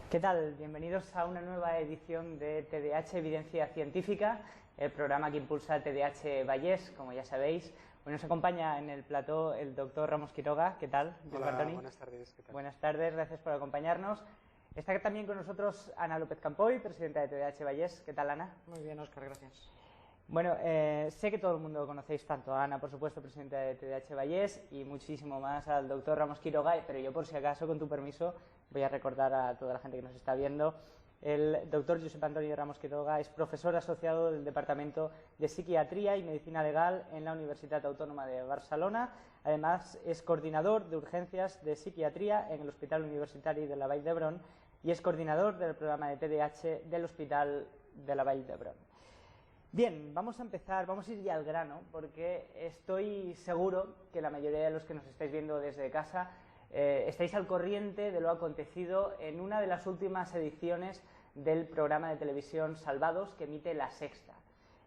¿Qué tal? Bienvenidos a una nueva edición de TDAH Evidencia Científica, el programa que impulsa TDAH Vallés, como ya sabéis. Hoy nos acompaña en el plató el doctor Ramos Quiroga. ¿Qué tal? Hola, buenas tardes. ¿Qué tal? Buenas tardes, gracias por acompañarnos. Está también con nosotros Ana López Campoy, presidenta de TDAH Vallés. ¿Qué tal, Ana? Muy bien, Óscar, gracias. Bueno, sé que todo el mundo conocéis tanto a Ana, por supuesto, presidenta de TDAH Vallés, y muchísimo más al doctor Ramos Quiroga, pero yo, por si acaso, con tu permiso, voy a recordar a toda la gente que nos está viendo. El doctor Josep Antonio Ramos Quiroga es profesor asociado del Departamento de Psiquiatría y Medicina Legal en la Universitat Autónoma de Barcelona. Además, es coordinador de urgencias de psiquiatría en el Hospital Universitari de la Vall d'Hebron y es coordinador del programa de TDAH del Hospital de la Vall d'Hebron. Bien, vamos a empezar, vamos a ir ya al grano, porque estoy seguro que la mayoría de los que nos estáis viendo desde casa estáis al corriente de lo acontecido en una de las últimas ediciones del programa de televisión Salvados que emite La Sexta.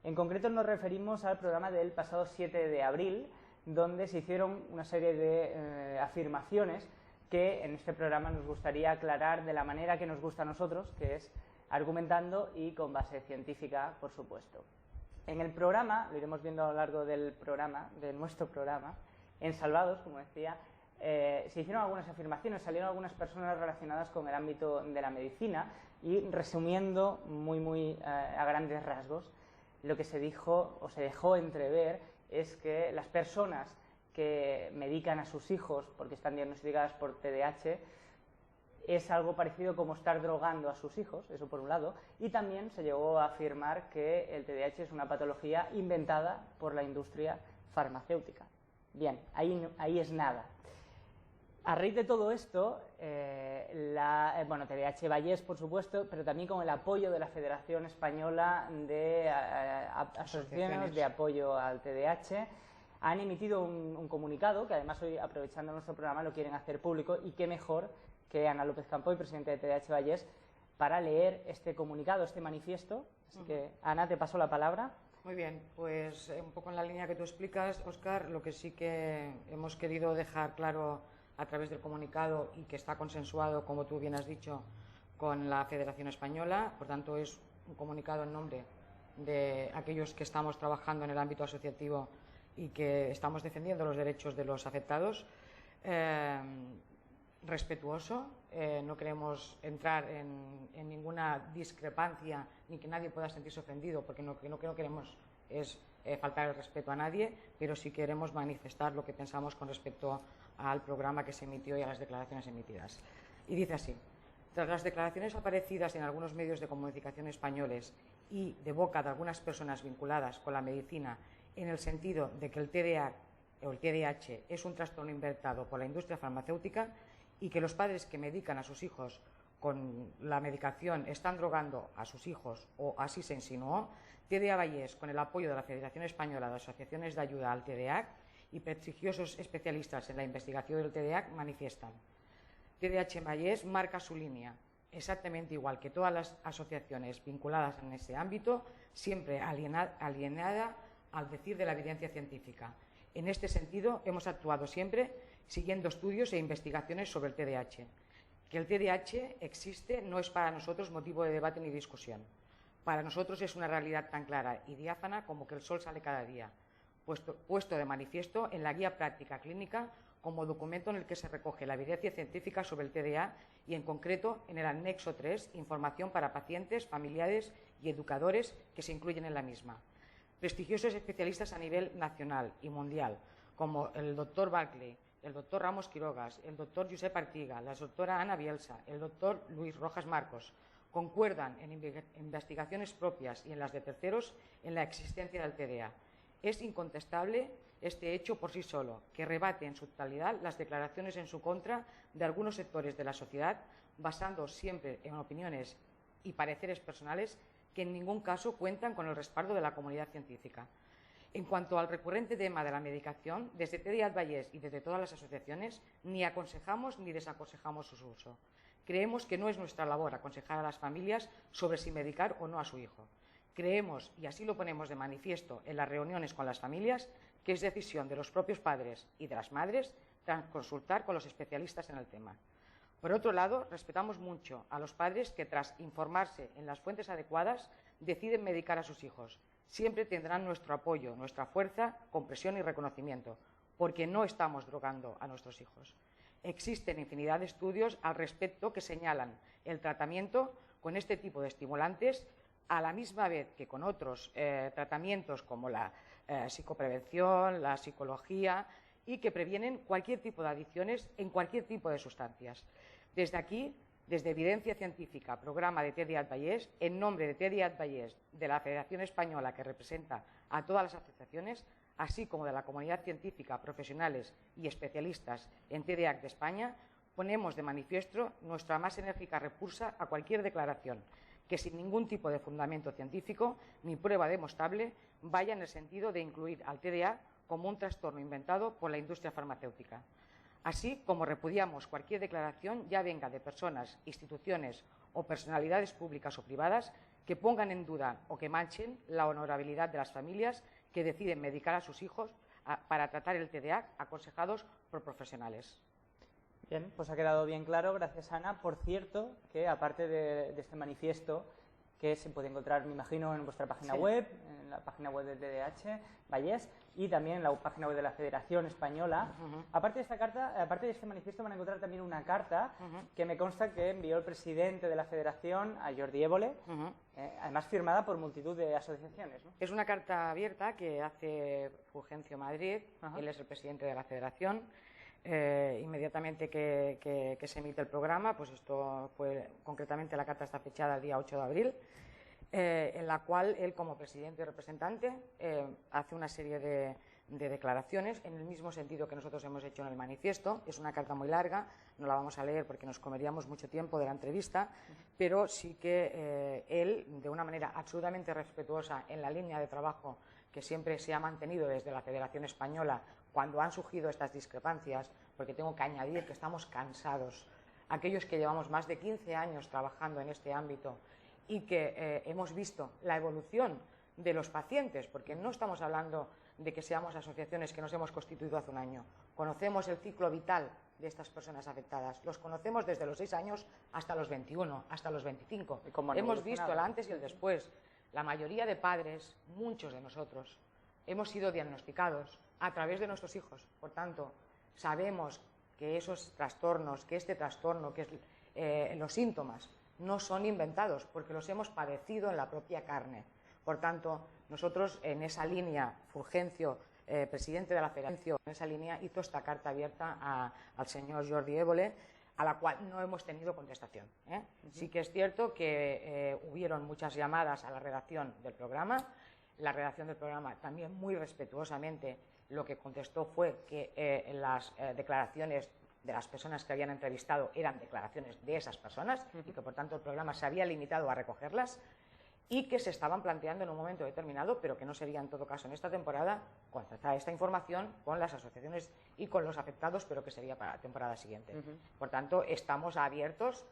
En concreto nos referimos al programa del pasado 7 de abril, donde se hicieron una serie de afirmaciones que en este programa nos gustaría aclarar de la manera que nos gusta a nosotros, que es argumentando y con base científica, por supuesto. En el programa, lo iremos viendo a lo largo del programa, de nuestro programa, en Salvados, como decía, se hicieron algunas afirmaciones, salieron algunas personas relacionadas con el ámbito de la medicina y, resumiendo muy a grandes rasgos, lo que se dijo o se dejó entrever es que las personas que medican a sus hijos porque están diagnosticadas por TDAH es algo parecido como estar drogando a sus hijos, eso por un lado, y también se llegó a afirmar que el TDAH es una patología inventada por la industria farmacéutica. Bien, ahí es nada. A raíz de todo esto, TDAH Vallés, por supuesto, pero también con el apoyo de la Federación Española de Asociaciones de Apoyo al TDAH, han emitido un comunicado, que además hoy, aprovechando nuestro programa, lo quieren hacer público, y qué mejor que Ana López Campoy, presidenta de TDAH Vallés, para leer este comunicado, este manifiesto. Así que, Ana, te paso la palabra. Muy bien, pues un poco en la línea que tú explicas, Óscar, lo que sí que hemos querido dejar claro a través del comunicado y que está consensuado, como tú bien has dicho, con la Federación Española, por tanto es un comunicado en nombre de aquellos que estamos trabajando en el ámbito asociativo y que estamos defendiendo los derechos de los afectados. Respetuoso, no queremos entrar en ninguna discrepancia ni que nadie pueda sentirse ofendido, porque lo que no queremos es faltar el respeto a nadie, pero sí queremos manifestar lo que pensamos con respecto al programa que se emitió y a las declaraciones emitidas. Y dice así: tras las declaraciones aparecidas en algunos medios de comunicación españoles y de boca de algunas personas vinculadas con la medicina en el sentido de que el TDA o el TDAH es un trastorno inventado por la industria farmacéutica y que los padres que medican a sus hijos con la medicación están drogando a sus hijos, o así se insinuó, TDA Vallés, con el apoyo de la Federación Española de Asociaciones de Ayuda al TDAH y prestigiosos especialistas en la investigación del TDAH, manifiestan: TDAH Vallés marca su línea, exactamente igual que todas las asociaciones vinculadas en ese ámbito, siempre alienada al decir de la evidencia científica. En este sentido, hemos actuado siempre siguiendo estudios e investigaciones sobre el TDAH. Que el TDAH existe no es para nosotros motivo de debate ni discusión. Para nosotros es una realidad tan clara y diáfana como que el sol sale cada día, puesto de manifiesto en la guía práctica clínica como documento en el que se recoge la evidencia científica sobre el TDA y, en concreto, en el anexo 3, información para pacientes, familiares y educadores que se incluyen en la misma. Prestigiosos especialistas a nivel nacional y mundial, como el doctor Barclay, el doctor Ramos Quirogas, el doctor Josep Artiga, la doctora Ana Bielsa, el doctor Luis Rojas Marcos, concuerdan en investigaciones propias y en las de terceros en la existencia del TDA. Es incontestable este hecho por sí solo, que rebate en su totalidad las declaraciones en su contra de algunos sectores de la sociedad, basando siempre en opiniones y pareceres personales que en ningún caso cuentan con el respaldo de la comunidad científica. En cuanto al recurrente tema de la medicación, desde TDAH Vallés y desde todas las asociaciones, ni aconsejamos ni desaconsejamos su uso. Creemos que no es nuestra labor aconsejar a las familias sobre si medicar o no a su hijo. Creemos, y así lo ponemos de manifiesto en las reuniones con las familias, que es decisión de los propios padres y de las madres tras consultar con los especialistas en el tema. Por otro lado, respetamos mucho a los padres que, tras informarse en las fuentes adecuadas, deciden medicar a sus hijos. Siempre tendrán nuestro apoyo, nuestra fuerza, comprensión y reconocimiento, porque no estamos drogando a nuestros hijos. Existen infinidad de estudios al respecto que señalan el tratamiento con este tipo de estimulantes a la misma vez que con otros tratamientos como la psicoprevención, la psicología, y que previenen cualquier tipo de adicciones en cualquier tipo de sustancias. Desde aquí, desde Evidencia Científica, programa de TEDx Vallès, en nombre de TEDx Vallès, de la Federación Española que representa a todas las asociaciones, así como de la comunidad científica, profesionales y especialistas en TDAH de España, ponemos de manifiesto nuestra más enérgica repulsa a cualquier declaración que, sin ningún tipo de fundamento científico ni prueba demostrable, vaya en el sentido de incluir al TDAH como un trastorno inventado por la industria farmacéutica. Así como repudiamos cualquier declaración, ya venga de personas, instituciones o personalidades públicas o privadas, que pongan en duda o que manchen la honorabilidad de las familias que deciden medicar a sus hijos para tratar el TDAH aconsejados por profesionales. Bien, pues ha quedado bien claro, gracias Ana. Por cierto, que aparte de este manifiesto, que se puede encontrar, me imagino, en vuestra página web, en la página web del TDAH Vallès y también en la página web de la Federación Española. Aparte de esta carta, aparte de este manifiesto, van a encontrar también una carta que me consta que envió el presidente de la Federación a Jordi Évole, además firmada por multitud de asociaciones, ¿no? Es una carta abierta que hace Fulgencio Madrid, él es el presidente de la Federación. Inmediatamente que se emite el programa, pues esto fue, concretamente la carta está fechada el día 8 de abril, en la cual él, como presidente y representante, hace una serie de declaraciones en el mismo sentido que nosotros hemos hecho en el manifiesto. Es una carta muy larga, no la vamos a leer porque nos comeríamos mucho tiempo de la entrevista, pero sí que él, de una manera absolutamente respetuosa en la línea de trabajo que siempre se ha mantenido desde la Federación Española cuando han surgido estas discrepancias, porque tengo que añadir que estamos cansados, aquellos que llevamos más de 15 años trabajando en este ámbito y que hemos visto la evolución de los pacientes, porque no estamos hablando de que seamos asociaciones que nos hemos constituido hace un año. Conocemos el ciclo vital de estas personas afectadas, los conocemos desde los 6 años hasta los 21, hasta los 25. Hemos visto el antes y el después. La mayoría de padres, muchos de nosotros, hemos sido diagnosticados a través de nuestros hijos. Por tanto, sabemos que esos trastornos, que este trastorno, que es, los síntomas, no son inventados, porque los hemos padecido en la propia carne. Por tanto, nosotros en esa línea, Fulgencio, presidente de la Federación, en esa línea hizo esta carta abierta al señor Jordi Évole, a la cual no hemos tenido contestación. Sí que es cierto que hubieron muchas llamadas a la redacción del programa. La redacción del programa también muy respetuosamente lo que contestó fue que las declaraciones de las personas que habían entrevistado eran declaraciones de esas personas y que por tanto el programa se había limitado a recogerlas y que se estaban planteando en un momento determinado, pero que no sería en todo caso en esta temporada, contrastar esta información con las asociaciones y con los afectados, pero que sería para la temporada siguiente. Por tanto, estamos abiertos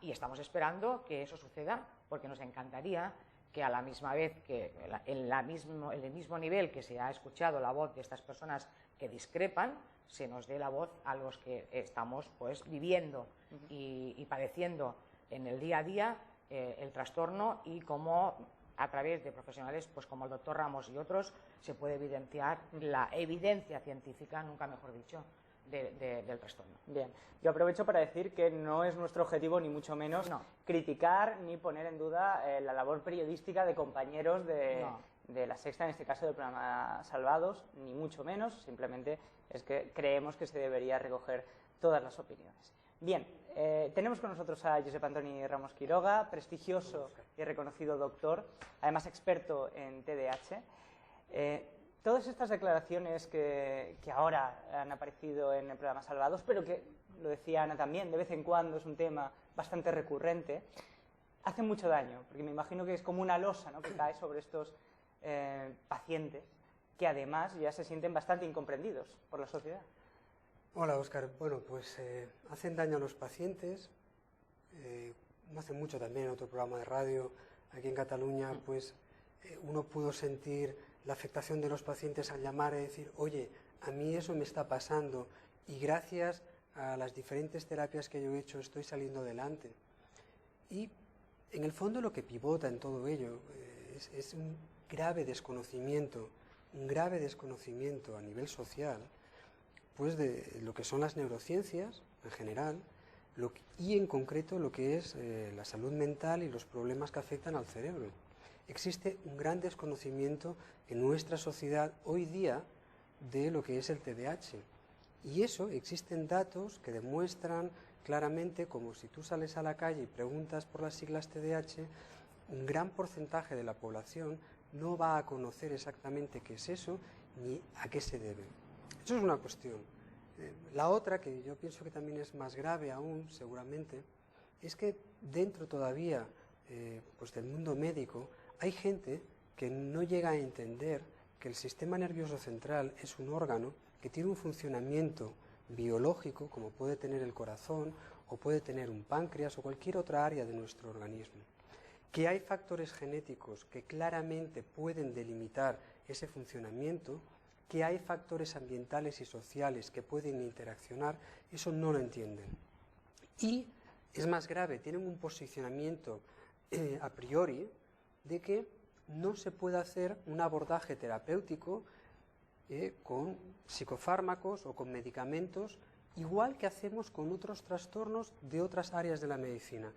y estamos esperando que eso suceda, porque nos encantaría que a la misma vez que en el mismo nivel que se ha escuchado la voz de estas personas que discrepan, se nos dé la voz a los que estamos pues viviendo y padeciendo en el día a día el trastorno, y cómo a través de profesionales pues como el doctor Ramos y otros se puede evidenciar la evidencia científica, nunca mejor dicho, del trastorno. Bien, yo aprovecho para decir que no es nuestro objetivo ni mucho menos criticar ni poner en duda la labor periodística de compañeros de La Sexta, en este caso del programa Salvados, ni mucho menos, simplemente es que creemos que se debería recoger todas las opiniones. Bien, tenemos con nosotros a Josep Antoni Ramos Quiroga, prestigioso y reconocido doctor, además experto en TDAH. Todas estas declaraciones que ahora han aparecido en el programa Salvados, pero que, lo decía Ana también, de vez en cuando es un tema bastante recurrente, hacen mucho daño, porque me imagino que es como una losa, ¿no?, que cae sobre estos pacientes, que además ya se sienten bastante incomprendidos por la sociedad. Hola, Óscar. Bueno, pues hacen daño a los pacientes, no hace mucho también en otro programa de radio, aquí en Cataluña, pues uno pudo sentir la afectación de los pacientes al llamar y decir, oye, a mí eso me está pasando, y gracias a las diferentes terapias que yo he hecho estoy saliendo adelante. Y en el fondo lo que pivota en todo ello es un grave desconocimiento a nivel social, pues de lo que son las neurociencias en general y en concreto lo que es la salud mental y los problemas que afectan al cerebro. Existe un gran desconocimiento en nuestra sociedad hoy día de lo que es el TDAH. Y eso, existen datos que demuestran claramente, como si tú sales a la calle y preguntas por las siglas TDAH, un gran porcentaje de la población no va a conocer exactamente qué es eso ni a qué se debe. Eso es una cuestión. La otra, que yo pienso que también es más grave aún, seguramente, es que dentro todavía pues del mundo médico hay gente que no llega a entender que el sistema nervioso central es un órgano que tiene un funcionamiento biológico, como puede tener el corazón o puede tener un páncreas o cualquier otra área de nuestro organismo. Que hay factores genéticos que claramente pueden delimitar ese funcionamiento, que hay factores ambientales y sociales que pueden interaccionar, eso no lo entienden. Y es más grave, tienen un posicionamiento a priori de que no se puede hacer un abordaje terapéutico con psicofármacos o con medicamentos, igual que hacemos con otros trastornos de otras áreas de la medicina.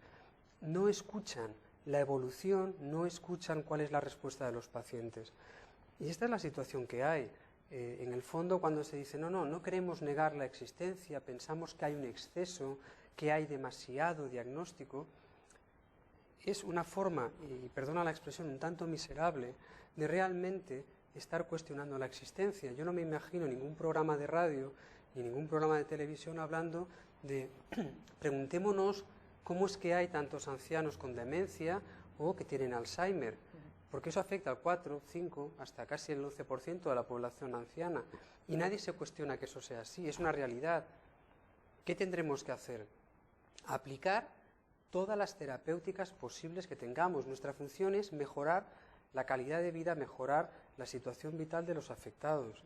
No escuchan la evolución, no escuchan cuál es la respuesta de los pacientes. Y esta es la situación que hay. En el fondo, cuando se dice, no queremos negar la existencia, pensamos que hay un exceso, que hay demasiado diagnóstico, es una forma, y perdona la expresión, un tanto miserable, de realmente estar cuestionando la existencia. Yo no me imagino ningún programa de radio ni ningún programa de televisión hablando de preguntémonos cómo es que hay tantos ancianos con demencia o que tienen Alzheimer, porque eso afecta al 4, 5, hasta casi el 11% de la población anciana, y nadie se cuestiona que eso sea así, es una realidad. ¿Qué tendremos que hacer? Aplicar todas las terapéuticas posibles que tengamos. Nuestra función es mejorar la calidad de vida, mejorar la situación vital de los afectados.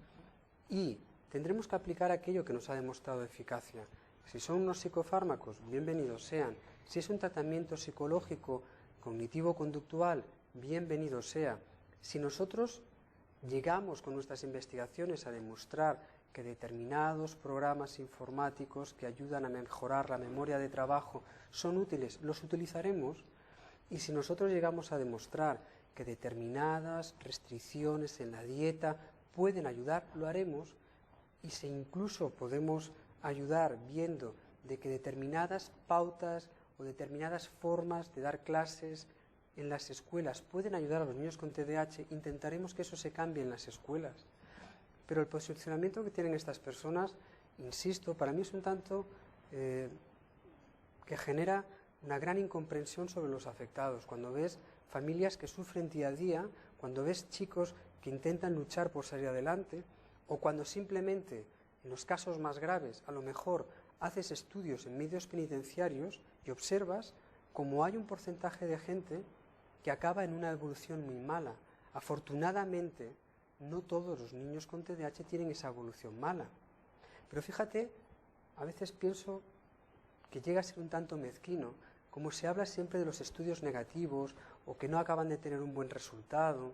Y tendremos que aplicar aquello que nos ha demostrado eficacia. Si son unos psicofármacos, bienvenidos sean. Si es un tratamiento psicológico, cognitivo-conductual, bienvenido sea. Si nosotros llegamos con nuestras investigaciones a demostrar que determinados programas informáticos que ayudan a mejorar la memoria de trabajo son útiles, los utilizaremos. Y si nosotros llegamos a demostrar que determinadas restricciones en la dieta pueden ayudar, lo haremos. Y si incluso podemos ayudar viendo de que determinadas pautas o determinadas formas de dar clases en las escuelas pueden ayudar a los niños con TDAH, intentaremos que eso se cambie en las escuelas. Pero el posicionamiento que tienen estas personas, insisto, para mí es un tanto que genera una gran incomprensión sobre los afectados. Cuando ves familias que sufren día a día, cuando ves chicos que intentan luchar por salir adelante, o cuando simplemente, en los casos más graves, a lo mejor haces estudios en medios penitenciarios y observas cómo hay un porcentaje de gente que acaba en una evolución muy mala. Afortunadamente, no todos los niños con TDAH tienen esa evolución mala. Pero fíjate, a veces pienso que llega a ser un tanto mezquino, como se habla siempre de los estudios negativos o que no acaban de tener un buen resultado.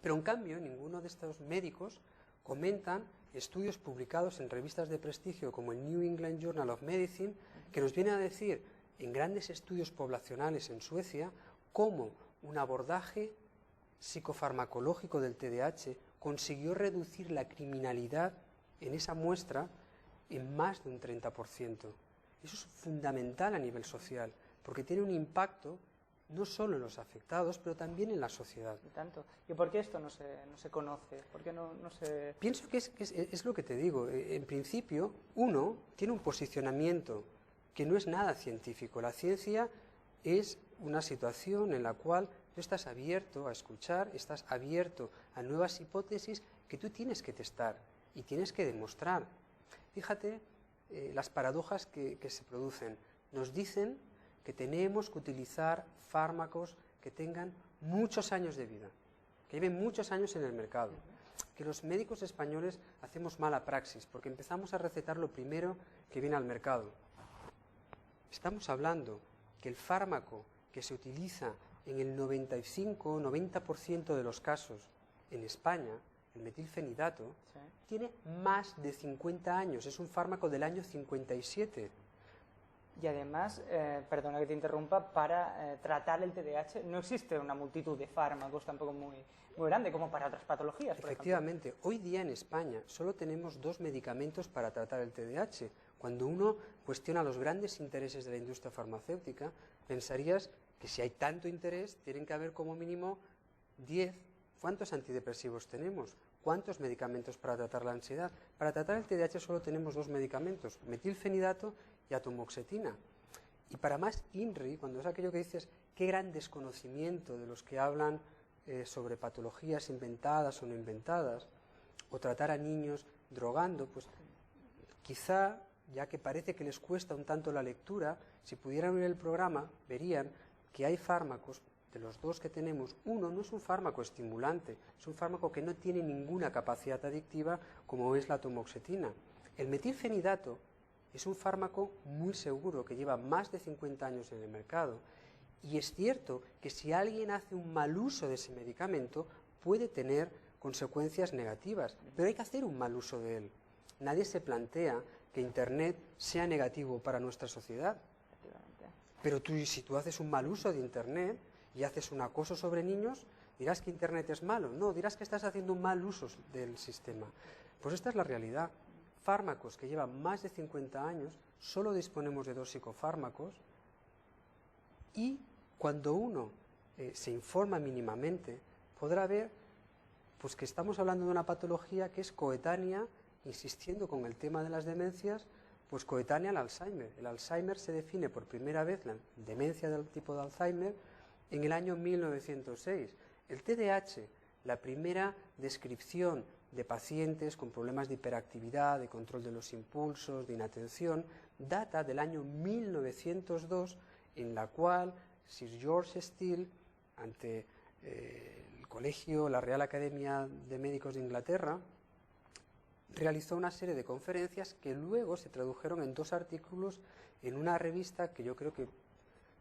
Pero en cambio, ninguno de estos médicos comentan estudios publicados en revistas de prestigio como el New England Journal of Medicine, que nos viene a decir en grandes estudios poblacionales en Suecia cómo un abordaje psicofarmacológico del TDAH consiguió reducir la criminalidad en esa muestra en más de un 30%. Eso es fundamental a nivel social, porque tiene un impacto no solo en los afectados, pero también en la sociedad. Y tanto. ¿Y por qué esto no se conoce? ¿Por qué no se...? Pienso que es lo que te digo. En principio, uno tiene un posicionamiento que no es nada científico. La ciencia es una situación en la cual tú estás abierto a escuchar, estás abierto a nuevas hipótesis que tú tienes que testar y tienes que demostrar. Fíjate las paradojas que se producen. Nos dicen que tenemos que utilizar fármacos que tengan muchos años de vida, que lleven muchos años en el mercado. que los médicos españoles hacemos mala praxis, porque empezamos a recetar lo primero que viene al mercado. Estamos hablando que el fármaco que se utiliza en el 95-90% de los casos en España, el metilfenidato, Sí. tiene más de 50 años, es un fármaco del año 57. Y además, perdona que te interrumpa, para tratar el TDAH no existe una multitud de fármacos tampoco muy grande como para otras patologías, por Efectivamente, hoy día en España solo tenemos 2 medicamentos para tratar el TDAH. Cuando uno cuestiona los grandes intereses de la industria farmacéutica, pensarías que si hay tanto interés, tienen que haber como mínimo 10. ¿Cuántos antidepresivos tenemos? ¿Cuántos medicamentos para tratar la ansiedad? Para tratar el TDAH solo tenemos 2 medicamentos, metilfenidato y atomoxetina. Y para más INRI, cuando es aquello que dices, qué gran desconocimiento de los que hablan sobre patologías inventadas o no inventadas, o tratar a niños drogando, pues quizá, ya que parece que les cuesta un tanto la lectura, si pudieran oír el programa, verían que hay fármacos, de los 2 que tenemos, uno no es un fármaco estimulante, es un fármaco que no tiene ninguna capacidad adictiva como es la atomoxetina. El metilfenidato es un fármaco muy seguro que lleva más de 50 años en el mercado y es cierto que si alguien hace un mal uso de ese medicamento puede tener consecuencias negativas, pero hay que hacer un mal uso de él. Nadie se plantea que Internet sea negativo para nuestra sociedad, pero si tú haces un mal uso de Internet y haces un acoso sobre niños, dirás que Internet es malo. No, dirás que estás haciendo un mal uso del sistema. Pues esta es la realidad. Fármacos que llevan más de 50 años, solo disponemos de 2 psicofármacos y cuando uno se informa mínimamente, podrá ver pues, que estamos hablando de una patología que es coetánea, insistiendo con el tema de las demencias, pues coetánea al Alzheimer. El Alzheimer se define por primera vez, la demencia del tipo de Alzheimer, en el año 1906. El TDAH, la primera descripción de pacientes con problemas de hiperactividad, de control de los impulsos, de inatención, data del año 1902, en la cual Sir George Steele, ante el colegio, la Real Academia de Médicos de Inglaterra, realizó una serie de conferencias que luego se tradujeron en 2 artículos en una revista que yo creo que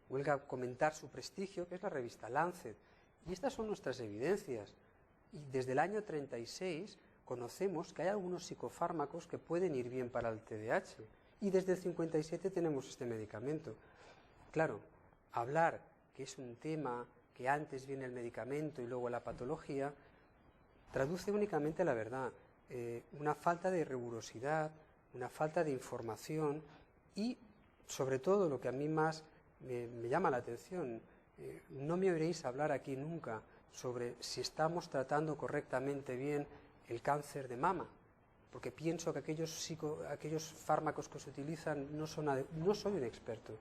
huelga comentar su prestigio, que es la revista Lancet. Y estas son nuestras evidencias. Y desde el año 36 conocemos que hay algunos psicofármacos que pueden ir bien para el TDAH. Y desde el 57 tenemos este medicamento. Claro, hablar que es un tema que antes viene el medicamento y luego la patología, traduce únicamente la verdad. Una falta de rigurosidad, una falta de información y, sobre todo, lo que a mí más me llama la atención, no me oiréis hablar aquí nunca sobre si estamos tratando correctamente bien el cáncer de mama, porque pienso que aquellos fármacos que se utilizan no soy un experto.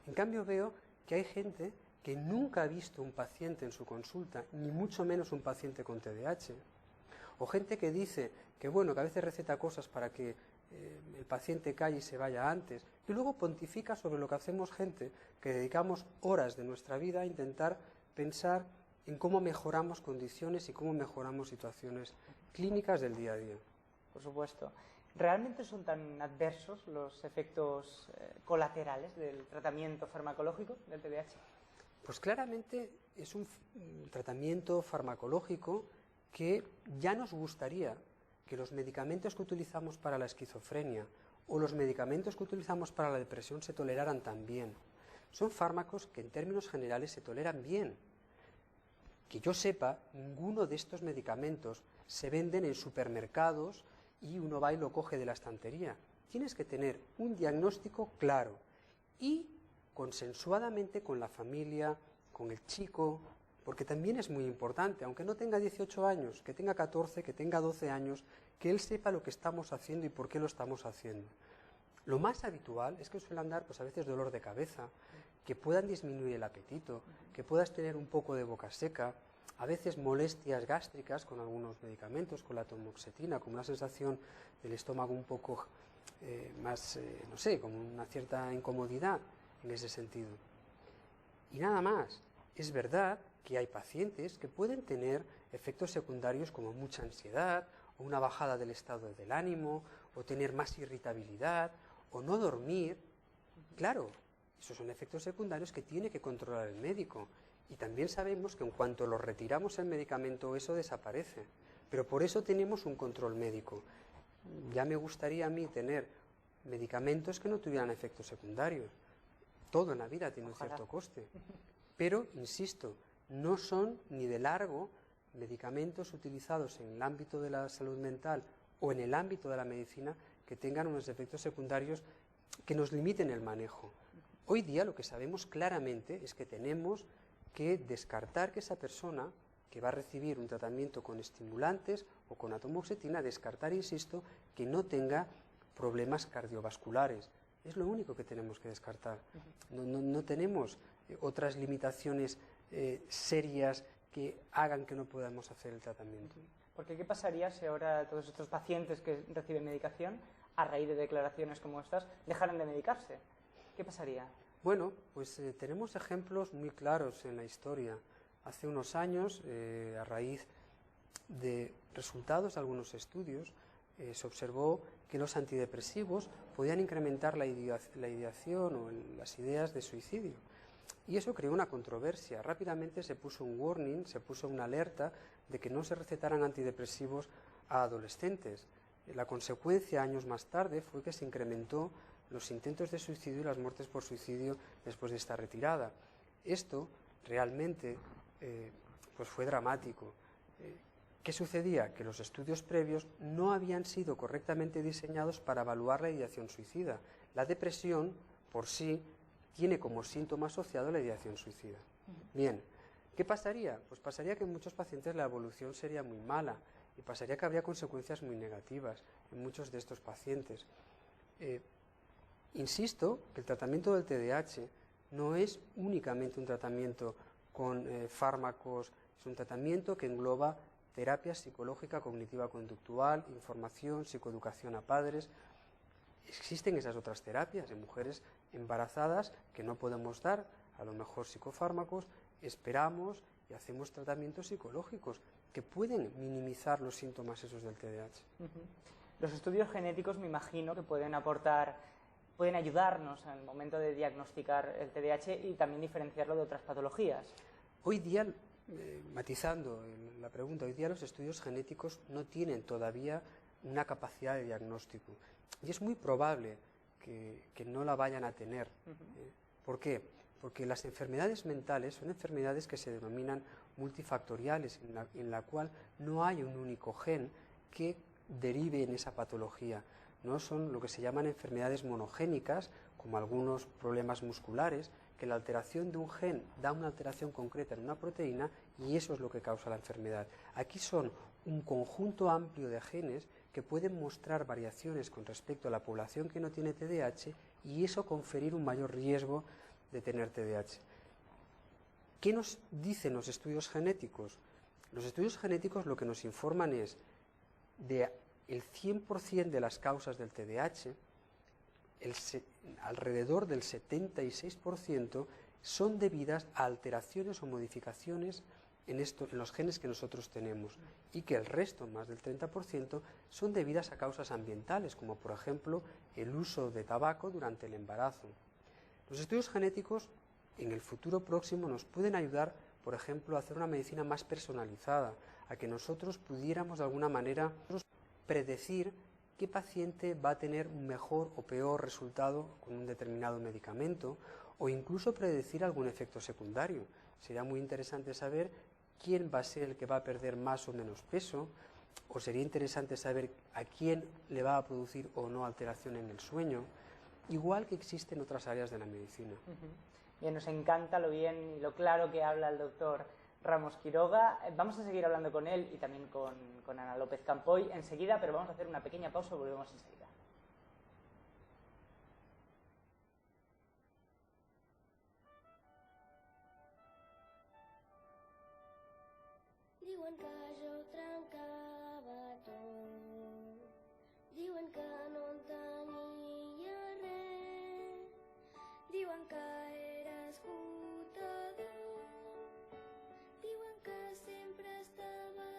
En cambio veo que hay gente que nunca ha visto un paciente en su consulta, ni mucho menos un paciente con TDAH, o gente que dice que bueno, que a veces receta cosas para que el paciente calle y se vaya antes, y luego pontifica sobre lo que hacemos gente que dedicamos horas de nuestra vida a intentar pensar en cómo mejoramos condiciones y cómo mejoramos situaciones clínicas del día a día. Por supuesto. ¿Realmente son tan adversos los efectos colaterales del tratamiento farmacológico del TDAH? Pues claramente es un tratamiento farmacológico que ya nos gustaría que los medicamentos que utilizamos para la esquizofrenia o los medicamentos que utilizamos para la depresión se toleraran también. Son fármacos que en términos generales se toleran bien. Que yo sepa, ninguno de estos medicamentos se venden en supermercados y uno va y lo coge de la estantería. Tienes que tener un diagnóstico claro y consensuadamente con la familia, con el chico, porque también es muy importante, aunque no tenga 18 años, que tenga 14, que tenga 12 años, que él sepa lo que estamos haciendo y por qué lo estamos haciendo. Lo más habitual es que suelen dar pues, a veces dolor de cabeza, que puedan disminuir el apetito, que puedas tener un poco de boca seca, a veces molestias gástricas con algunos medicamentos, con la atomoxetina, como una sensación del estómago un poco más, no sé, como una cierta incomodidad en ese sentido. Y nada más. Es verdad que hay pacientes que pueden tener efectos secundarios como mucha ansiedad, o una bajada del estado del ánimo, o tener más irritabilidad, o no dormir. Claro, esos son efectos secundarios que tiene que controlar el médico. Y también sabemos que en cuanto los retiramos el medicamento, eso desaparece. Pero por eso tenemos un control médico. Ya me gustaría a mí tener medicamentos que no tuvieran efectos secundarios. Todo en la vida tiene un cierto coste. Pero, insisto, no son ni de largo medicamentos utilizados en el ámbito de la salud mental o en el ámbito de la medicina que tengan unos efectos secundarios que nos limiten el manejo. Hoy día lo que sabemos claramente es que tenemos que descartar que esa persona que va a recibir un tratamiento con estimulantes o con atomoxetina, descartar, insisto, que no tenga problemas cardiovasculares. Es lo único que tenemos que descartar. No tenemos otras limitaciones serias que hagan que no podamos hacer el tratamiento. Porque ¿qué pasaría si ahora todos estos pacientes que reciben medicación, a raíz de declaraciones como estas, dejaran de medicarse? ¿Qué pasaría? Bueno, pues tenemos ejemplos muy claros en la historia. Hace unos años, a raíz de resultados de algunos estudios, se observó que los antidepresivos podían incrementar la ideación o las ideas de suicidio. Y eso creó una controversia. Rápidamente se puso un warning, se puso una alerta de que no se recetaran antidepresivos a adolescentes. La consecuencia, años más tarde, fue que se incrementó los intentos de suicidio y las muertes por suicidio después de esta retirada. Esto realmente pues fue dramático. ¿Qué sucedía? Que los estudios previos no habían sido correctamente diseñados para evaluar la ideación suicida. La depresión, por sí, tiene como síntoma asociado la ideación suicida. Bien, ¿qué pasaría? Pues pasaría que en muchos pacientes la evolución sería muy mala y pasaría que habría consecuencias muy negativas en muchos de estos pacientes. Insisto que el tratamiento del TDAH no es únicamente un tratamiento con fármacos, es un tratamiento que engloba terapia psicológica, cognitiva conductual, información, psicoeducación a padres. Existen esas otras terapias en mujeres embarazadas que no podemos dar, a lo mejor psicofármacos, esperamos y hacemos tratamientos psicológicos que pueden minimizar los síntomas esos del TDAH. Los estudios genéticos me imagino que pueden ayudarnos en el momento de diagnosticar el TDAH y también diferenciarlo de otras patologías. Hoy día, matizando la pregunta, hoy día los estudios genéticos no tienen todavía una capacidad de diagnóstico y es muy probable que no la vayan a tener. ¿Por qué? Porque las enfermedades mentales son enfermedades que se denominan multifactoriales, en la cual no hay un único gen que derive en esa patología. No son lo que se llaman enfermedades monogénicas, como algunos problemas musculares, que la alteración de un gen da una alteración concreta en una proteína y eso es lo que causa la enfermedad. Aquí son un conjunto amplio de genes que pueden mostrar variaciones con respecto a la población que no tiene TDAH y eso conferir un mayor riesgo de tener TDAH. ¿Qué nos dicen los estudios genéticos? Los estudios genéticos lo que nos informan es de el 100% de las causas del TDAH, alrededor del 76% son debidas a alteraciones o modificaciones en los genes que nosotros tenemos y que el resto, más del 30%, son debidas a causas ambientales, como por ejemplo el uso de tabaco durante el embarazo. Los estudios genéticos en el futuro próximo nos pueden ayudar, por ejemplo, a hacer una medicina más personalizada, a que nosotros pudiéramos de alguna manera predecir qué paciente va a tener un mejor o peor resultado con un determinado medicamento o incluso predecir algún efecto secundario. Sería muy interesante saber quién va a ser el que va a perder más o menos peso, o sería interesante saber a quién le va a producir o no alteración en el sueño, igual que existe en otras áreas de la medicina. Bien, nos encanta lo bien y lo claro que habla el doctor Ramos Quiroga. Vamos a seguir hablando con él y también con Ana López Campoy enseguida, pero vamos a hacer una pequeña pausa y volvemos enseguida. Diuen que jo ho trencava tot, diuen que no en tenia res, diuen que era esgotador, diuen que sempre estava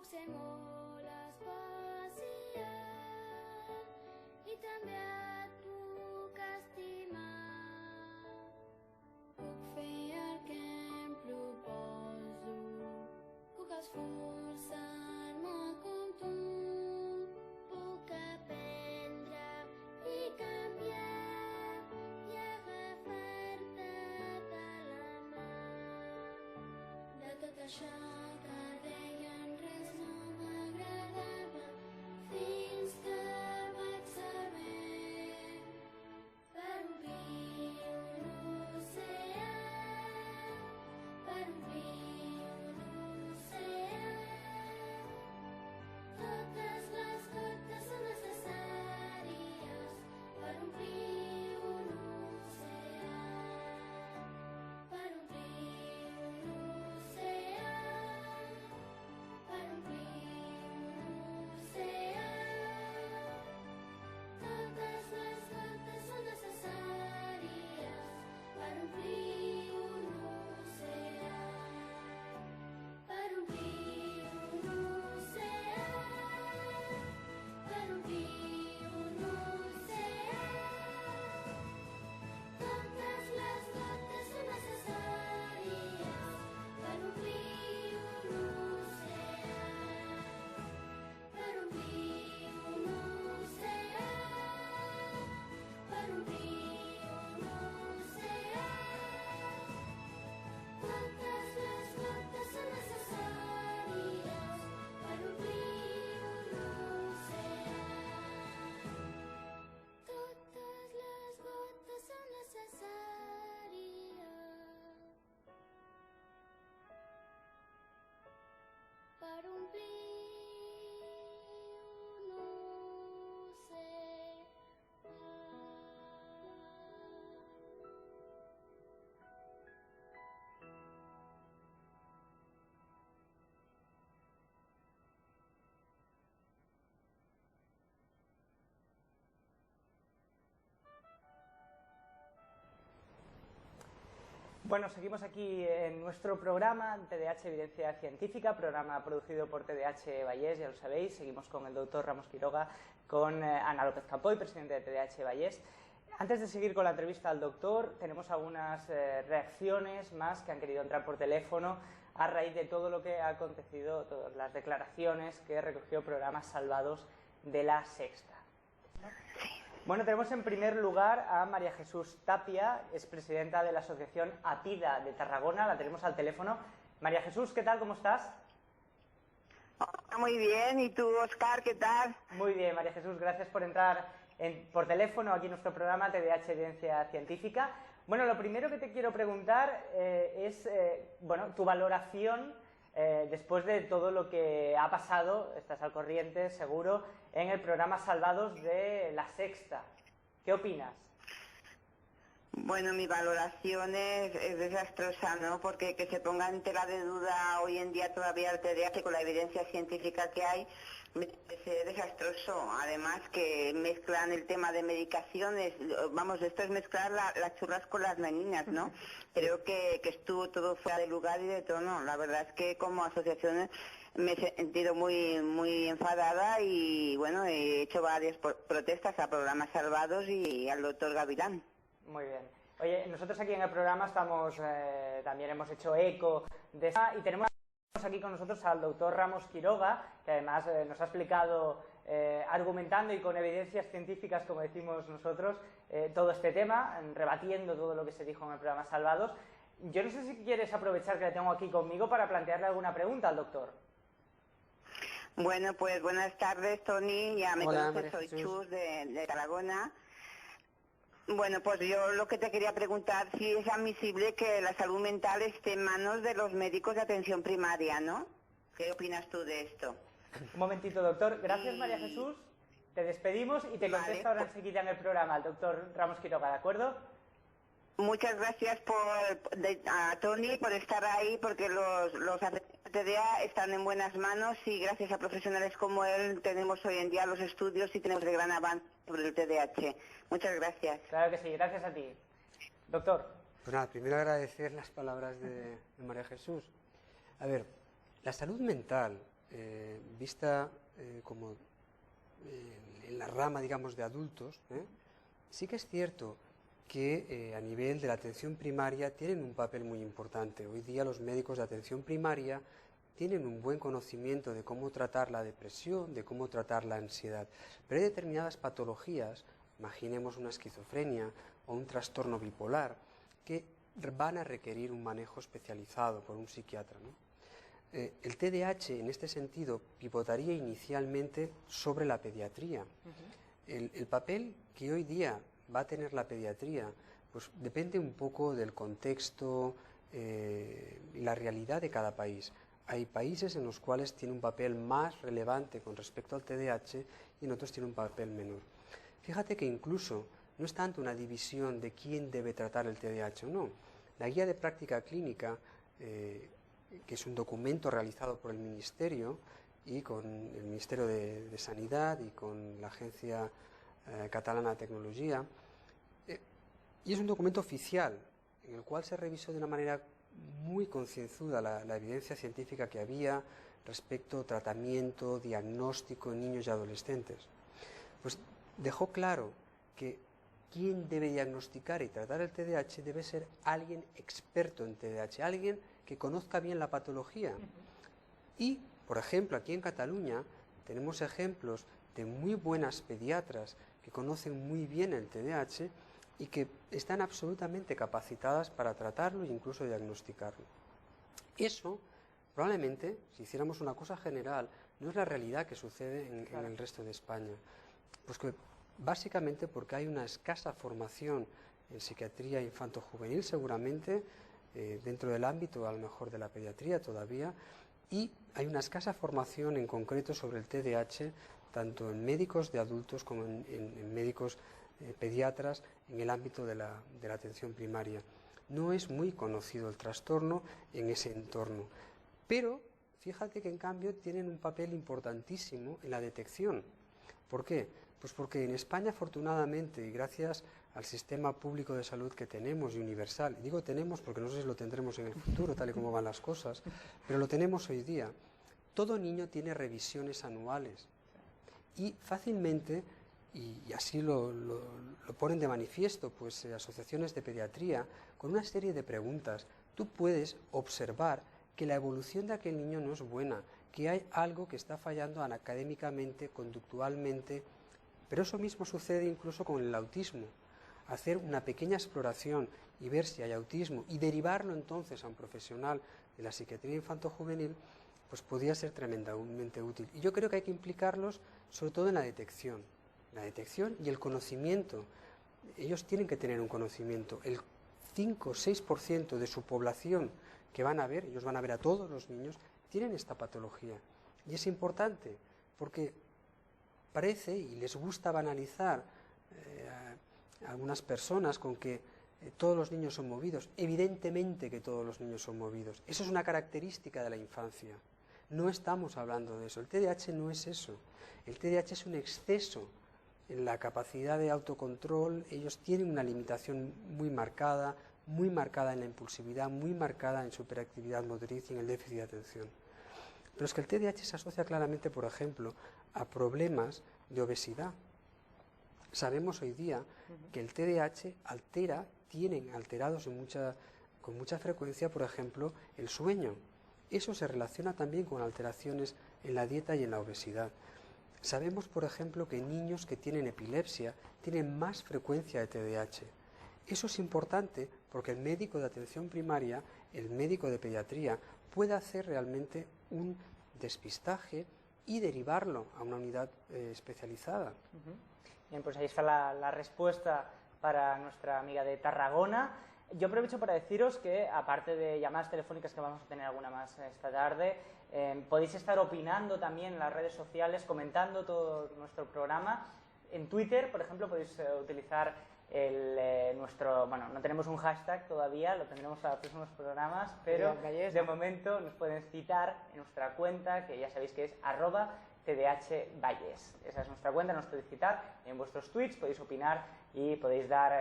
ser molt especial i també et puc estimar. Puc fer el que em proposo, puc esforçar-me com tu, puc aprendre i canviar i agafar-te de la mà. De tot això que deien res no m'agradava fins que vaig saber per omplir un oceà, per omplir un oceà. Totes les gotes són necessàries per omplir un oceà, per omplir un oceà, per omplir un oceà. Totes les gotes són necessàries per omplir un oceà, per omplir un oceà, per omplir un oceà. Totes les gotes són necessàries per omplir un oceà, per omplir un oceà, per omplir un oceà. Totes les gotes són necessàries per omplir un oceà. Totes les gotes són necessàries per omplir un oceà. Bueno, seguimos aquí en nuestro programa TDAH Evidencia Científica, programa producido por TDAH Vallés, ya lo sabéis. Seguimos con el doctor Ramos Quiroga, con Ana López Campoy, presidente de TDAH Vallés. Antes de seguir con la entrevista al doctor, tenemos algunas reacciones más que han querido entrar por teléfono a raíz de todo lo que ha acontecido, todas las declaraciones que recogió Programas Salvados de La Sexta. Bueno, tenemos en primer lugar a María Jesús Tapia, es presidenta de la Asociación APIDA de Tarragona, la tenemos al teléfono. María Jesús, ¿qué tal? ¿Cómo estás? Hola, muy bien. ¿Y tú, Óscar, qué tal? Muy bien, María Jesús, gracias por entrar por teléfono aquí en nuestro programa TDAH Evidencia Científica. Bueno, lo primero que te quiero preguntar es bueno, tu valoración después de todo lo que ha pasado, estás al corriente seguro, en el programa Salvados de La Sexta. ¿Qué opinas? Bueno, mi valoración es desastrosa, ¿no? Porque que se ponga en tela de duda hoy en día todavía el TDAH con la evidencia científica que hay, me parece desastroso. Además que mezclan el tema de medicaciones, vamos, esto es mezclar las churras con las meninas, ¿no? Creo que estuvo todo fuera de lugar y de tono. La verdad es que como asociación me he sentido muy enfadada y bueno, he hecho varias protestas a Programas Salvados y al doctor Gavilán. Muy bien. Oye, nosotros aquí en el programa estamos, también hemos hecho eco de esa, y tenemos aquí con nosotros al doctor Ramos Quiroga, que además nos ha explicado, argumentando y con evidencias científicas, como decimos nosotros, todo este tema, rebatiendo todo lo que se dijo en el programa Salvados. Yo no sé si quieres aprovechar que le tengo aquí conmigo para plantearle alguna pregunta al doctor. Bueno, pues buenas tardes, Tony. Ya me Hola, conoces, soy Jesús. Chus de Tarragona. Bueno, pues yo lo que te quería preguntar, si es admisible que la salud mental esté en manos de los médicos de atención primaria, ¿no? ¿Qué opinas tú de esto? Un momentito, doctor. Gracias, María Jesús. Te despedimos y te contesta ahora enseguida en el programa el doctor Ramos Quiroga, ¿de acuerdo? Muchas gracias a Tony por estar ahí, porque los TDA están en buenas manos y gracias a profesionales como él tenemos hoy en día los estudios y tenemos de gran avance sobre el TDAH. Muchas gracias. Claro que sí, gracias a ti. Doctor. Pues nada, primero agradecer las palabras de María Jesús. A ver, la salud mental vista como en la rama, digamos, de adultos, sí que es cierto que a nivel de la atención primaria tienen un papel muy importante. Hoy día los médicos de atención primaria tienen un buen conocimiento de cómo tratar la depresión, de cómo tratar la ansiedad, pero hay determinadas patologías, imaginemos una esquizofrenia o un trastorno bipolar, que van a requerir un manejo especializado por un psiquiatra, ¿no? El TDAH, en este sentido, pivotaría inicialmente sobre la pediatría. El papel que hoy día va a tener la pediatría, pues depende un poco del contexto y la realidad de cada país. Hay países en los cuales tiene un papel más relevante con respecto al TDAH y en otros tiene un papel menor. Fíjate que incluso no es tanto una división de quién debe tratar el TDAH o no. La guía de práctica clínica, que es un documento realizado por el Ministerio y con el Ministerio de Sanidad y con la Agencia Catalana de Tecnología, y es un documento oficial en el cual se revisó de una manera muy concienzuda la evidencia científica que había respecto a tratamiento, diagnóstico en niños y adolescentes. Pues dejó claro que quien debe diagnosticar y tratar el TDAH debe ser alguien experto en TDAH, alguien que conozca bien la patología. Y, por ejemplo, aquí en Cataluña tenemos ejemplos de muy buenas pediatras que conocen muy bien el TDAH y que están absolutamente capacitadas para tratarlo e incluso diagnosticarlo. Eso, probablemente, si hiciéramos una cosa general, no es la realidad que sucede en el resto de España. Pues que básicamente porque hay una escasa formación en psiquiatría infanto-juvenil, seguramente, dentro del ámbito a lo mejor de la pediatría todavía, y hay una escasa formación en concreto sobre el TDAH, tanto en médicos de adultos como en médicos pediatras en el ámbito de la atención primaria. No es muy conocido el trastorno en ese entorno, pero fíjate que en cambio tienen un papel importantísimo en la detección. ¿Por qué? Pues porque en España, afortunadamente, y gracias al sistema público de salud que tenemos y universal, y digo tenemos porque no sé si lo tendremos en el futuro, tal y como van las cosas, pero lo tenemos hoy día, todo niño tiene revisiones anuales y fácilmente, y así lo ponen de manifiesto pues asociaciones de pediatría, con una serie de preguntas, tú puedes observar que la evolución de aquel niño no es buena, que hay algo que está fallando académicamente, conductualmente, pero eso mismo sucede incluso con el autismo. Hacer una pequeña exploración y ver si hay autismo y derivarlo entonces a un profesional de la psiquiatría infanto-juvenil, pues podría ser tremendamente útil. Y yo creo que hay que implicarlos sobre todo en la detección y el conocimiento. Ellos tienen que tener un conocimiento. El 5 o 6% de su población que van a ver, ellos van a ver a todos los niños, tienen esta patología. Y es importante porque parece, y les gusta banalizar a algunas personas con que todos los niños son movidos. Evidentemente que todos los niños son movidos. Eso es una característica de la infancia. No estamos hablando de eso. El TDAH no es eso. El TDAH es un exceso en la capacidad de autocontrol. Ellos tienen una limitación muy marcada en la impulsividad, muy marcada en su hiperactividad motriz y en el déficit de atención. Pero es que el TDAH se asocia claramente, por ejemplo, a problemas de obesidad. Sabemos hoy día que el TDAH tienen alterados con mucha frecuencia, por ejemplo, el sueño. Eso se relaciona también con alteraciones en la dieta y en la obesidad. Sabemos, por ejemplo, que niños que tienen epilepsia tienen más frecuencia de TDAH. Eso es importante porque el médico de atención primaria, el médico de pediatría, puede hacer realmente un despistaje y derivarlo a una unidad especializada. Bien, pues ahí está la respuesta para nuestra amiga de Tarragona. Yo aprovecho para deciros que, aparte de llamadas telefónicas, que vamos a tener alguna más esta tarde, podéis estar opinando también en las redes sociales, comentando todo nuestro programa. En Twitter, por ejemplo, podéis utilizar bueno, no tenemos un hashtag todavía, lo tendremos para los próximos programas, pero de momento nos pueden citar en nuestra cuenta, que ya sabéis que es @tdhvalles. Esa es nuestra cuenta, nos podéis citar en vuestros tweets, podéis opinar y podéis dar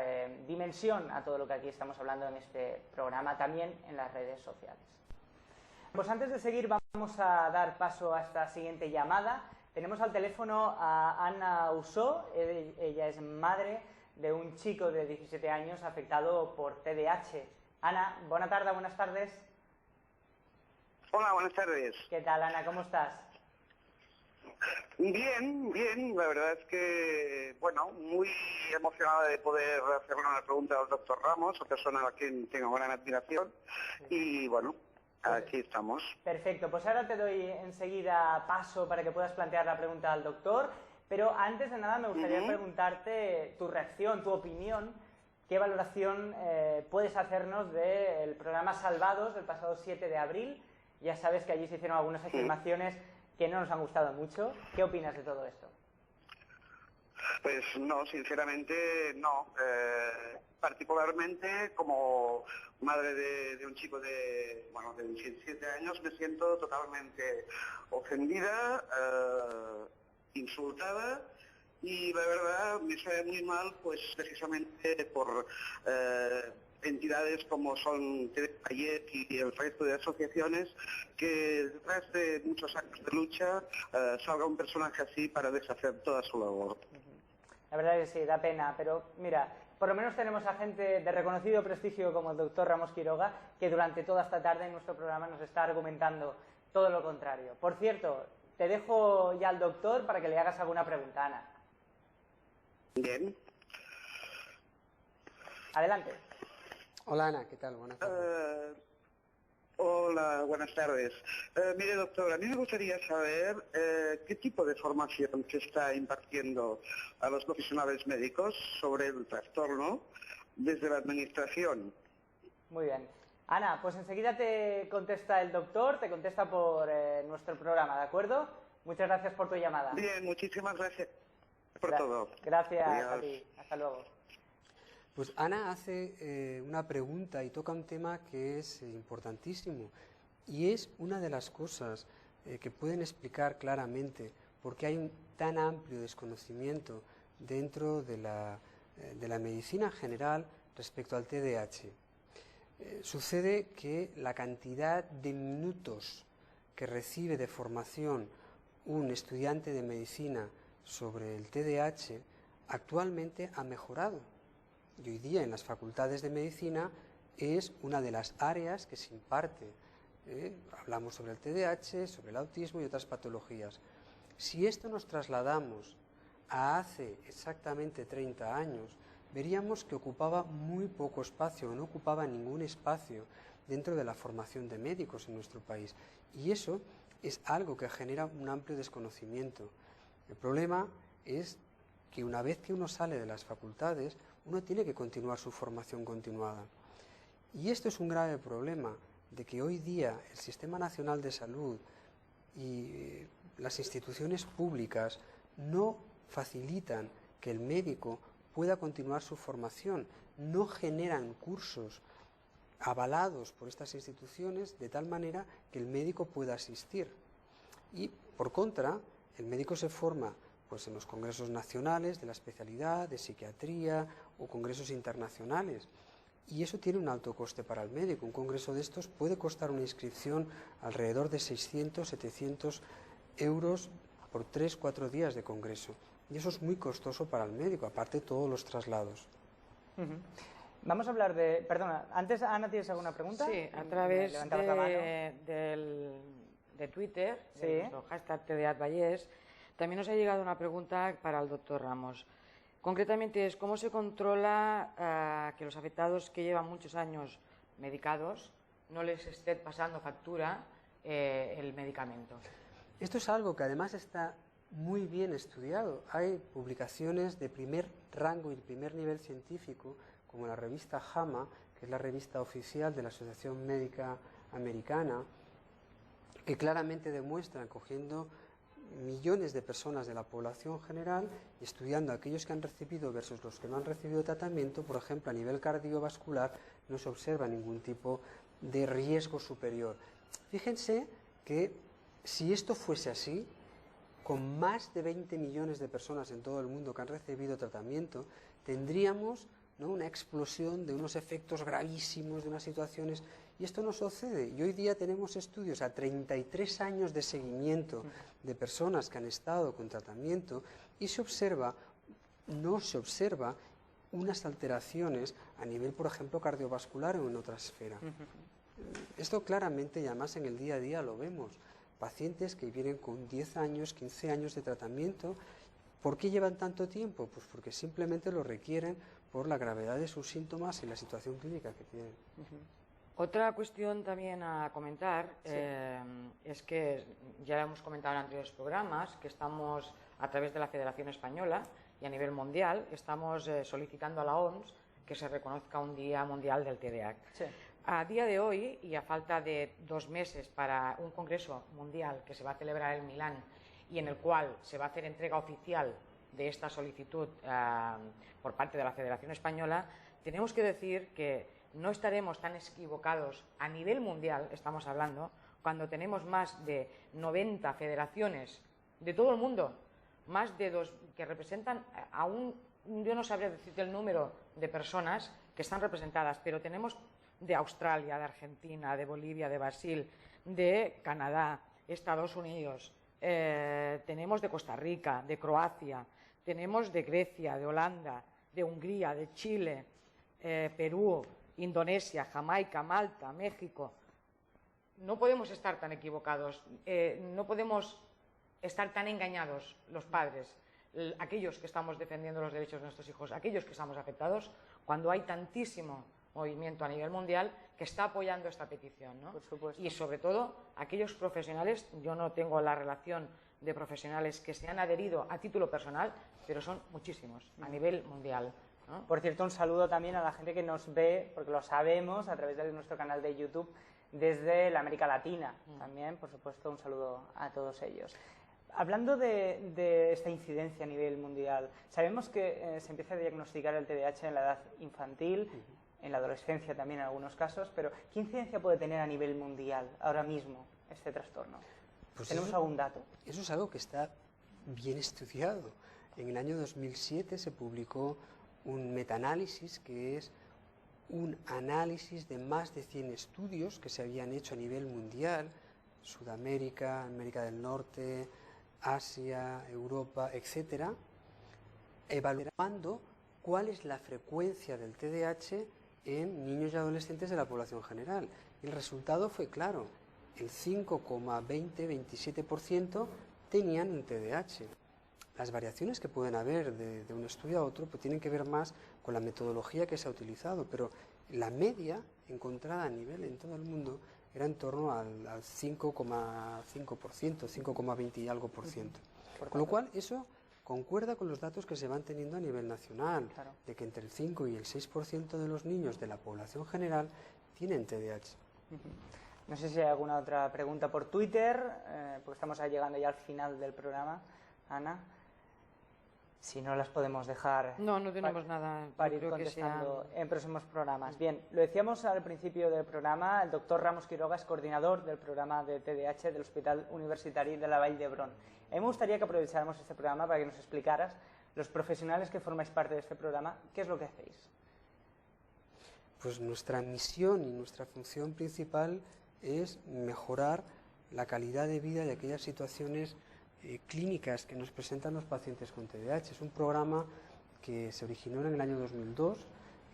dimensión a todo lo que aquí estamos hablando en este programa, también en las redes sociales. Pues antes de seguir vamos a dar paso a esta siguiente llamada. Tenemos al teléfono a Ana Usó. Ella es madre de un chico de 17 años afectado por TDAH. Ana, buena tarde, buenas tardes. Hola, buenas tardes. ¿Qué tal, Ana? ¿Cómo estás? Bien, bien. La verdad es que, bueno, muy emocionada de poder hacerle una pregunta al doctor Ramos, una persona a quien tengo gran admiración. Y, bueno, aquí estamos. Perfecto, pues ahora te doy enseguida paso para que puedas plantear la pregunta al doctor, pero antes de nada me gustaría preguntarte tu reacción, tu opinión, qué valoración puedes hacernos del programa Salvados del pasado 7 de abril. Ya sabes que allí se hicieron algunas afirmaciones que no nos han gustado mucho. ¿Qué opinas de todo esto? Pues no, sinceramente no. Particularmente como madre de un chico de 17 años me siento totalmente ofendida, insultada, y la verdad me sabe muy mal, pues precisamente por entidades como son TDAH y el resto de asociaciones, que detrás de muchos años de lucha salga un personaje así para deshacer toda su labor. La verdad es que sí, da pena, pero mira, por lo menos tenemos a gente de reconocido prestigio como el doctor Ramos Quiroga, que durante toda esta tarde en nuestro programa nos está argumentando todo lo contrario. Por cierto, te dejo ya al doctor para que le hagas alguna pregunta, Ana. Bien. Adelante. Hola Ana, ¿qué tal? Buenas tardes. Hola, buenas tardes. Mire, doctor, a mí me gustaría saber qué tipo de formación se está impartiendo a los profesionales médicos sobre el trastorno desde la administración. Muy bien. Ana, pues enseguida te contesta el doctor, te contesta por nuestro programa, ¿de acuerdo? Muchas gracias por tu llamada. Bien, muchísimas gracias por todo. Gracias Adiós. a ti. Hasta luego. Pues Ana hace una pregunta y toca un tema que es importantísimo, y es una de las cosas que pueden explicar claramente por qué hay un tan amplio desconocimiento dentro de la medicina general respecto al TDAH. Sucede que la cantidad de minutos que recibe de formación un estudiante de medicina sobre el TDAH actualmente ha mejorado. Y hoy día en las facultades de medicina es una de las áreas que se imparte. Hablamos sobre el TDAH, sobre el autismo y otras patologías. Si esto nos trasladamos a hace exactamente 30 años, veríamos que ocupaba muy poco espacio, no ocupaba ningún espacio dentro de la formación de médicos en nuestro país. Y eso es algo que genera un amplio desconocimiento. El problema es que una vez que uno sale de las facultades, uno tiene que continuar su formación continuada. Y esto es un grave problema, de que hoy día el Sistema Nacional de Salud y las instituciones públicas no facilitan que el médico pueda continuar su formación, no generan cursos avalados por estas instituciones de tal manera que el médico pueda asistir. Y por contra, el médico se forma pues en los congresos nacionales de la especialidad, de psiquiatría o congresos internacionales. Y eso tiene un alto coste para el médico. Un congreso de estos puede costar una inscripción alrededor de 600, 700 euros por 3-4 días de congreso. Y eso es muy costoso para el médico, aparte de todos los traslados. Vamos a hablar de... Perdona, antes, Ana, ¿tienes alguna pregunta? Sí, a través Levantabas la mano. de Twitter, Sí. de nuestro hashtag TDAH, también nos ha llegado una pregunta para el doctor Ramos. Concretamente es cómo se controla que los afectados que llevan muchos años medicados no les esté pasando factura el medicamento. Esto es algo que además está muy bien estudiado. Hay publicaciones de primer rango y primer nivel científico, como la revista JAMA, que es la revista oficial de la Asociación Médica Americana, que claramente demuestran, cogiendo millones de personas de la población general y estudiando a aquellos que han recibido versus los que no han recibido tratamiento, por ejemplo, a nivel cardiovascular no se observa ningún tipo de riesgo superior. Fíjense que si esto fuese así, con más de 20 millones de personas en todo el mundo que han recibido tratamiento, tendríamos ¿no?, una explosión de unos efectos gravísimos, de unas situaciones, y esto no sucede. Y hoy día tenemos estudios a 33 años de seguimiento de personas que han estado con tratamiento y no se observa unas alteraciones a nivel, por ejemplo, cardiovascular o en otra esfera. Esto claramente, y además en el día a día lo vemos. Pacientes que vienen con 10 años, 15 años de tratamiento. ¿Por qué llevan tanto tiempo? Pues porque simplemente lo requieren por la gravedad de sus síntomas y la situación clínica que tienen. Otra cuestión también a comentar es que ya hemos comentado en anteriores programas que estamos a través de la Federación Española y a nivel mundial estamos solicitando a la OMS que se reconozca un Día Mundial del TDAH. Sí. A día de hoy, y a falta de 2 meses para un congreso mundial que se va a celebrar en Milán y en el cual se va a hacer entrega oficial de esta solicitud por parte de la Federación Española, tenemos que decir que no estaremos tan equivocados a nivel mundial, estamos hablando, cuando tenemos más de 90 federaciones de todo el mundo, más de 2 que representan a yo no sabría decirte el número de personas que están representadas, pero tenemos de Australia, de Argentina, de Bolivia, de Brasil, de Canadá, Estados Unidos, tenemos de Costa Rica, de Croacia, tenemos de Grecia, de Holanda, de Hungría, de Chile, Perú, Indonesia, Jamaica, Malta, México. No podemos estar tan equivocados, no podemos estar tan engañados los padres, aquellos que estamos defendiendo los derechos de nuestros hijos, aquellos que estamos afectados, cuando hay tantísimo movimiento a nivel mundial que está apoyando esta petición, ¿no? Por supuesto. Y sobre todo aquellos profesionales, yo no tengo la relación de profesionales que se han adherido a título personal, pero son muchísimos a nivel mundial, ¿no? Por cierto, un saludo también a la gente que nos ve, porque lo sabemos, a través de nuestro canal de YouTube, desde la América Latina. También, por supuesto, un saludo a todos ellos. Hablando de esta incidencia a nivel mundial, sabemos que se empieza a diagnosticar el TDAH en la edad infantil, en la adolescencia también en algunos casos, pero ¿qué incidencia puede tener a nivel mundial ahora mismo este trastorno? Pues ¿Tenemos algún dato? Eso es algo que está bien estudiado. En el año 2007 se publicó un metaanálisis que es un análisis de más de 100 estudios que se habían hecho a nivel mundial, Sudamérica, América del Norte, Asia, Europa, etcétera, evaluando cuál es la frecuencia del TDAH en niños y adolescentes de la población general. Y el resultado fue claro, el 5,27% tenían un TDAH. Las variaciones que pueden haber de un estudio a otro pues tienen que ver más con la metodología que se ha utilizado, pero la media encontrada a nivel en todo el mundo era en torno al 5,5%, 5,20 y algo por ciento. Con lo cual, eso concuerda con los datos que se van teniendo a nivel nacional, Claro. de que entre el 5 y el 6% de los niños de la población general tienen TDAH. No sé si hay alguna otra pregunta por Twitter, porque estamos llegando ya al final del programa, Ana. Si no, las podemos dejar No tenemos nada. para Yo ir creo que contestando en próximos programas. Bien, lo decíamos al principio del programa, el doctor Ramos Quiroga es coordinador del programa de TDAH del Hospital Universitario de la Vall d'Hebron. A mí me gustaría que aprovecháramos este programa para que nos explicaras, los profesionales que formáis parte de este programa, qué es lo que hacéis. Pues nuestra misión y nuestra función principal es mejorar la calidad de vida de aquellas situaciones clínicas que nos presentan los pacientes con TDAH. Es un programa que se originó en el año 2002.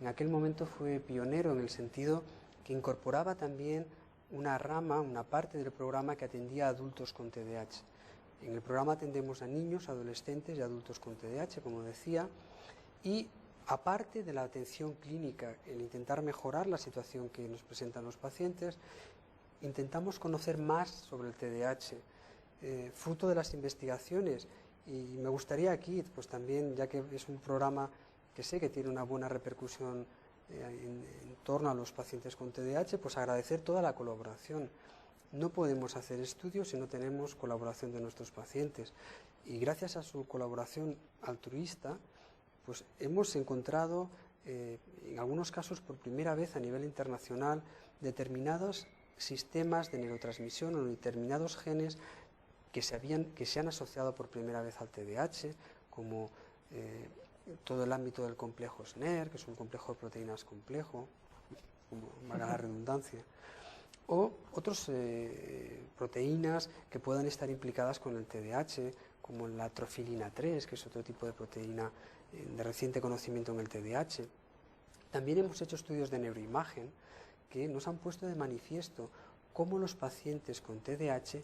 En aquel momento fue pionero en el sentido que incorporaba también una rama, una parte del programa que atendía a adultos con TDAH. En el programa atendemos a niños, adolescentes y adultos con TDAH, como decía, y aparte de la atención clínica, el intentar mejorar la situación que nos presentan los pacientes, intentamos conocer más sobre el TDAH, fruto de las investigaciones, y me gustaría aquí, pues también, ya que es un programa que sé que tiene una buena repercusión en torno a los pacientes con TDAH, pues agradecer toda la colaboración. No podemos hacer estudios si no tenemos colaboración de nuestros pacientes, y gracias a su colaboración altruista, pues hemos encontrado, en algunos casos por primera vez a nivel internacional, determinados sistemas de neurotransmisión o determinados genes que se han asociado por primera vez al TDAH, como todo el ámbito del complejo SNER, que es un complejo de proteínas complejo, como valga la redundancia, o otras proteínas que puedan estar implicadas con el TDAH, como la trofilina 3, que es otro tipo de proteína de reciente conocimiento en el TDAH. También hemos hecho estudios de neuroimagen que nos han puesto de manifiesto cómo los pacientes con TDAH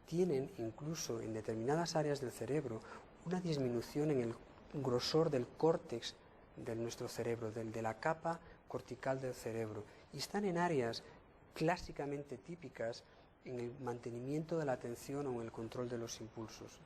tienen, incluso en determinadas áreas del cerebro, una disminución en el grosor del córtex de nuestro cerebro, de la capa cortical del cerebro, y están en áreas clásicamente típicas en el mantenimiento de la atención o en el control de los impulsos.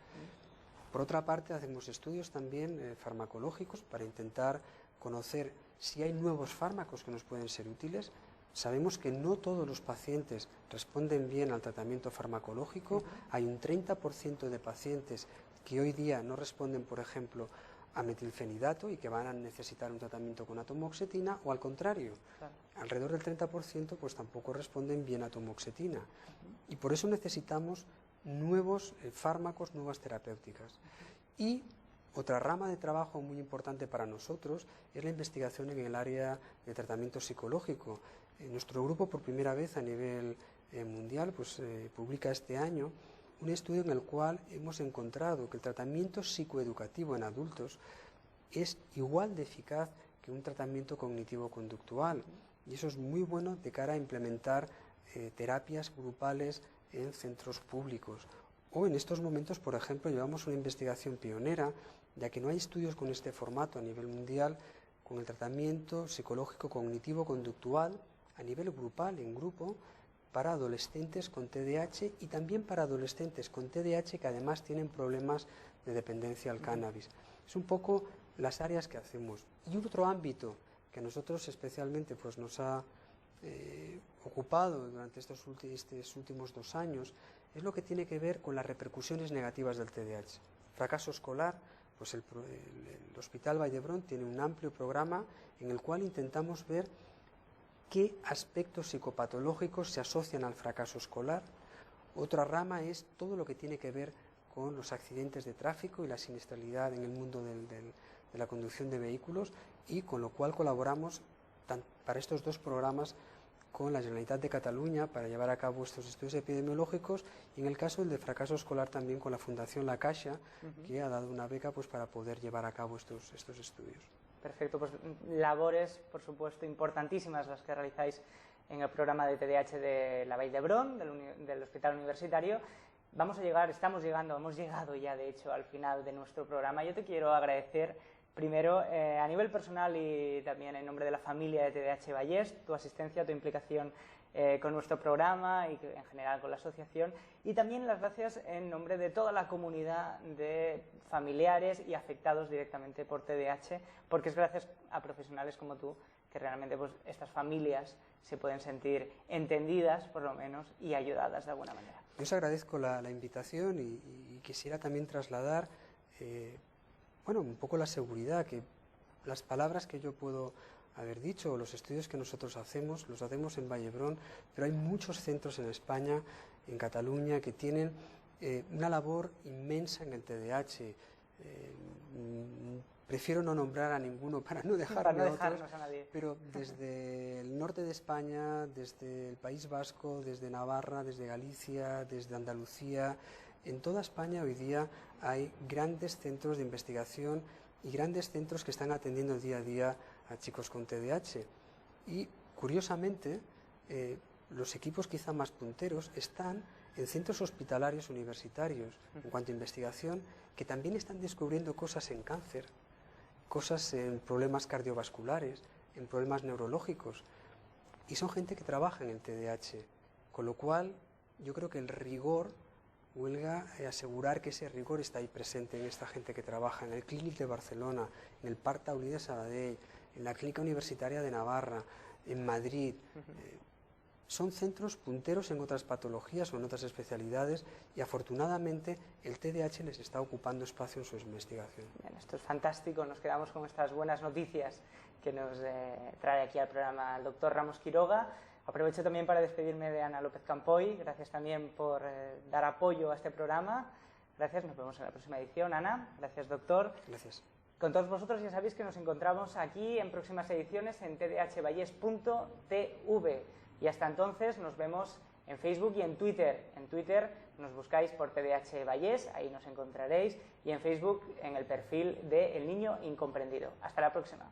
Por otra parte, hacemos estudios también farmacológicos para intentar conocer si hay nuevos fármacos que nos pueden ser útiles. Sabemos que no todos los pacientes responden bien al tratamiento farmacológico. Hay un 30% de pacientes que hoy día no responden, por ejemplo, a metilfenidato y que van a necesitar un tratamiento con atomoxetina, o al contrario, alrededor del 30% pues tampoco responden bien a atomoxetina. Y por eso necesitamos nuevos fármacos, nuevas terapéuticas. Y otra rama de trabajo muy importante para nosotros es la investigación en el área de tratamiento psicológico. Nuestro grupo, por primera vez a nivel mundial, pues publica este año un estudio en el cual hemos encontrado que el tratamiento psicoeducativo en adultos es igual de eficaz que un tratamiento cognitivo-conductual, y eso es muy bueno de cara a implementar terapias grupales en centros públicos. O en estos momentos, por ejemplo, llevamos una investigación pionera, ya que no hay estudios con este formato a nivel mundial, con el tratamiento psicológico cognitivo-conductual a nivel grupal, en grupo, para adolescentes con TDAH y también para adolescentes con TDAH que además tienen problemas de dependencia al cannabis. Es un poco las áreas que hacemos. Y otro ámbito que a nosotros especialmente pues, nos ha ocupado durante estos últimos 2 años es lo que tiene que ver con las repercusiones negativas del TDAH. Fracaso escolar, pues el Hospital Vall d'Hebron tiene un amplio programa en el cual intentamos ver qué aspectos psicopatológicos se asocian al fracaso escolar. Otra rama es todo lo que tiene que ver con los accidentes de tráfico y la siniestralidad en el mundo de la conducción de vehículos, y con lo cual colaboramos para estos 2 programas con la Generalitat de Cataluña para llevar a cabo estos estudios epidemiológicos, y en el caso del de fracaso escolar también con la Fundación La Caixa, que ha dado una beca pues, para poder llevar a cabo estos estudios. Perfecto, pues labores, por supuesto, importantísimas las que realizáis en el programa de TDAH de la Vall d'Hebron, del Hospital Universitario. Hemos llegado ya, de hecho, al final de nuestro programa. Yo te quiero agradecer, primero, a nivel personal y también en nombre de la familia de TDAH Vallés, tu asistencia, tu implicación con nuestro programa y en general con la asociación, y también las gracias en nombre de toda la comunidad de familiares y afectados directamente por TDAH, porque es gracias a profesionales como tú que realmente pues, estas familias se pueden sentir entendidas, por lo menos, y ayudadas de alguna manera. Yo os agradezco la invitación y quisiera también trasladar un poco la seguridad, que las palabras que yo puedo haber dicho, o los estudios que nosotros hacemos, los hacemos en Vall d'Hebron, pero hay muchos centros en España, en Cataluña, que tienen una labor inmensa en el TDAH. Prefiero no nombrar a ninguno para no dejarme a otros, a nadie. pero desde el norte de España, desde el País Vasco, desde Navarra, desde Galicia, desde Andalucía, en toda España hoy día hay grandes centros de investigación y grandes centros que están atendiendo día a día a chicos con TDAH. Y, curiosamente, los equipos quizá más punteros están en centros hospitalarios universitarios en cuanto a investigación, que también están descubriendo cosas en cáncer, cosas en problemas cardiovasculares, en problemas neurológicos, y son gente que trabaja en el TDAH, con lo cual yo creo que el rigor huelga asegurar que ese rigor está ahí presente en esta gente que trabaja en el Clínic de Barcelona, en el Parc Taulí de Sabadell, en la Clínica Universitaria de Navarra, en Madrid. Son centros punteros en otras patologías o en otras especialidades, y afortunadamente el TDAH les está ocupando espacio en su investigación. Bien, esto es fantástico, nos quedamos con estas buenas noticias que nos trae aquí al programa el doctor Ramos Quiroga. Aprovecho también para despedirme de Ana López Campoy. Gracias también por dar apoyo a este programa. Gracias, nos vemos en la próxima edición, Ana. Gracias, doctor. Gracias. Con todos vosotros ya sabéis que nos encontramos aquí en próximas ediciones en tdhvalles.tv. Y hasta entonces nos vemos en Facebook y en Twitter. En Twitter nos buscáis por TDH Vallés, ahí nos encontraréis, y en Facebook en el perfil de El Niño Incomprendido. Hasta la próxima.